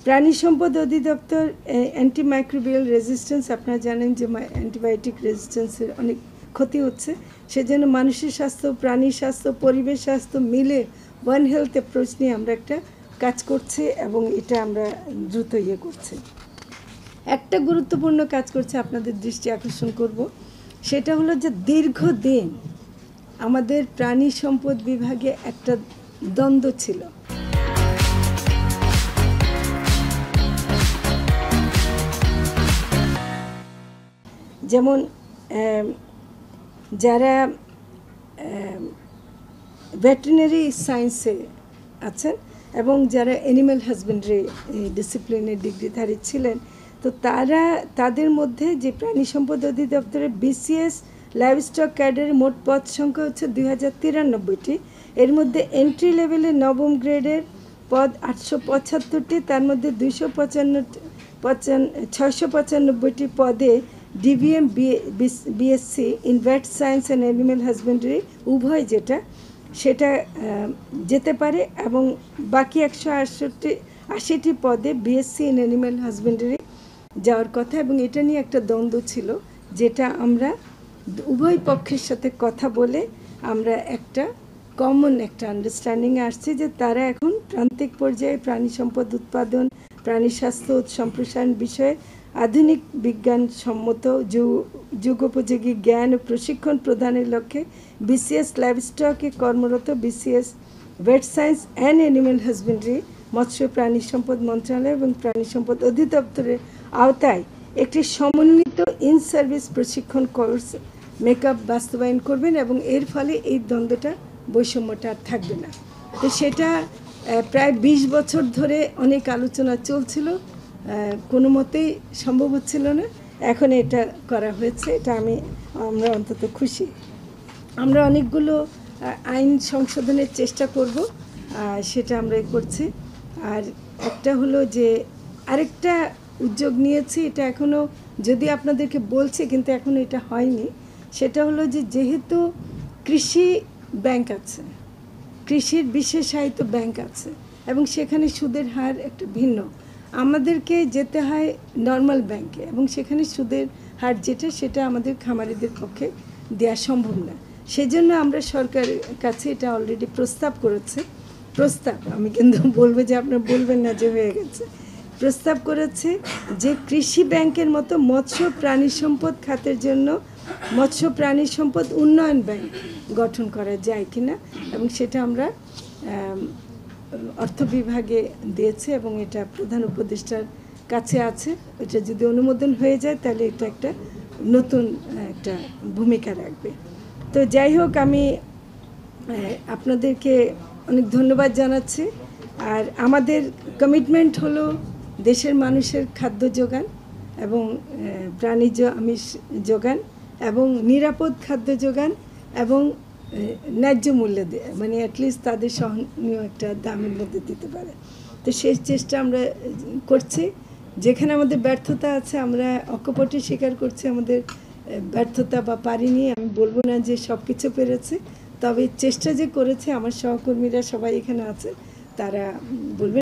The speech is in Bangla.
প্রাণী সম্পদ অধিদপ্তর অ্যান্টিমাইক্রোবিয়াল রেজিস্ট্যান্স, আপনারা জানেন যে অ্যান্টিবায়োটিক রেজিস্ট্যান্সের অনেক ক্ষতি হচ্ছে, সেজন্য মানুষের স্বাস্থ্য, প্রাণীর স্বাস্থ্য, পরিবেশ স্বাস্থ্য মিলে ওয়ান হেলথ অ্যাপ্রোচ নিয়ে আমরা একটা কাজ করছি এবং এটা আমরা দ্রুত করছি। একটা গুরুত্বপূর্ণ কাজ করছে, আপনাদের দৃষ্টি আকর্ষণ করব, সেটা হলো যে দীর্ঘদিন আমাদের প্রাণী সম্পদ বিভাগে একটা দ্বন্দ্ব ছিল। যেমন যারা ভেটেরিনারি সায়েন্সে আছেন এবং যারা অ্যানিম্যাল হাজবেন্ডারি ডিসিপ্লিনের ডিগ্রিধারী ছিলেন, তো তাদের মধ্যে যে প্রাণী সম্পদ অধিদপ্তরের বিসিএস লাইভস্টক ক্যাডারের মোট পদ সংখ্যা হচ্ছে 2093টি। এর মধ্যে এন্ট্রি লেভেলের নবম গ্রেডের পদ 875টি, তার মধ্যে 695টি পদে DVM BSc in vet science and animal husbandry উভয় সেটা যেতে পারে, এবং বাকি 180টি পদে বিএসসি ইন অ্যানিম্যাল হাজবেন্ডারি যাওয়ার কথা। এবং এটা নিয়ে একটা দ্বন্দ্ব ছিল, যেটা আমরা উভয় পক্ষের সাথে কথা বলে আমরা একটা কমন একটা আন্ডারস্ট্যান্ডিংয়ে আসছি যে তারা এখন প্রান্তিক পর্যায়ে প্রাণী সম্পদ উৎপাদন, প্রাণী স্বাস্থ্য সম্প্রসারণ বিষয়ে আধুনিক বিজ্ঞানসম্মত যুগোপযোগী জ্ঞান ও প্রশিক্ষণ প্রদানের লক্ষ্যে বিসিএস লাইভস্টকে কর্মরত BCS vet science and animal husbandry, মৎস্য প্রাণী সম্পদ মন্ত্রণালয় এবং প্রাণী সম্পদ অধিদপ্তরের আওতায় একটি সমন্বিত ইন সার্ভিস প্রশিক্ষণ কোর্স মেকআপ বাস্তবায়ন করবেন, এবং এর ফলে এই দ্বন্দ্বটা, বৈষম্যটা আর থাকবে না। তো সেটা প্রায় 20 বছর ধরে অনেক আলোচনা চলছিল, কোনো মতেই সম্ভব হচ্ছিল না। এখন এটা করা হয়েছে, এটা আমরা অন্তত খুশি। আমরা অনেকগুলো আইন সংশোধনের চেষ্টা করব, সেটা আমরা করছি। আর একটা হলো যে আরেকটা উদ্যোগ নিয়েছি, এটা এখনও যদি আপনাদেরকে বলছি কিন্তু এখনও এটা হয়নি, সেটা হলো যে যেহেতু কৃষি ব্যাংক আছে, কৃষির বিশেষায়িত ব্যাংক আছে এবং সেখানে সুদের হার একটা ভিন্ন, আমাদেরকে যেতে হয় নর্মাল ব্যাংকে এবং সেখানে সুদের হার সেটা আমাদের খামারিদের পক্ষে দেওয়া সম্ভব না। সেজন্য আমরা সরকারের কাছে এটা অলরেডি প্রস্তাব আমি কিন্তু বলবো যে আপনারা বলবেন না যে হয়ে গেছে, প্রস্তাব করেছে যে কৃষি ব্যাংকের মতো মৎস্য প্রাণী সম্পদ খাতের জন্য মৎস্য প্রাণী সম্পদ উন্নয়ন ব্যাংক গঠন করা যায় কিনা, এবং সেটা আমরা অর্থ বিভাগে দিয়েছে এবং এটা প্রধান উপদেষ্টার কাছে আছে। এটা যদি অনুমোদন হয়ে যায় তাহলে এটা একটা নতুন একটা ভূমিকা রাখবে। তো যাই হোক, আমি আপনাদেরকে অনেক ধন্যবাদ জানাচ্ছি। আর আমাদের কমিটমেন্ট হলো দেশের মানুষের খাদ্য যোগান এবং প্রাণীজ আমিষ যোগান এবং নিরাপদ খাদ্য যোগান এবং ন্যায্য মূল্যে দেয়, মানে অ্যাটলিস্ট তাদের সহনীয় একটা দামের মধ্যে দিতে পারে। তো সেই চেষ্টা আমরা করছি। যেখানে আমাদের ব্যর্থতা আছে আমরা অকপটে স্বীকার করছি আমাদের ব্যর্থতা বা পারিনি। আমি বলবো না যে সব কিছু পেরেছে, তবে চেষ্টা যে করেছে আমার সহকর্মীরা সবাই এখানে আছে, তারা বলবে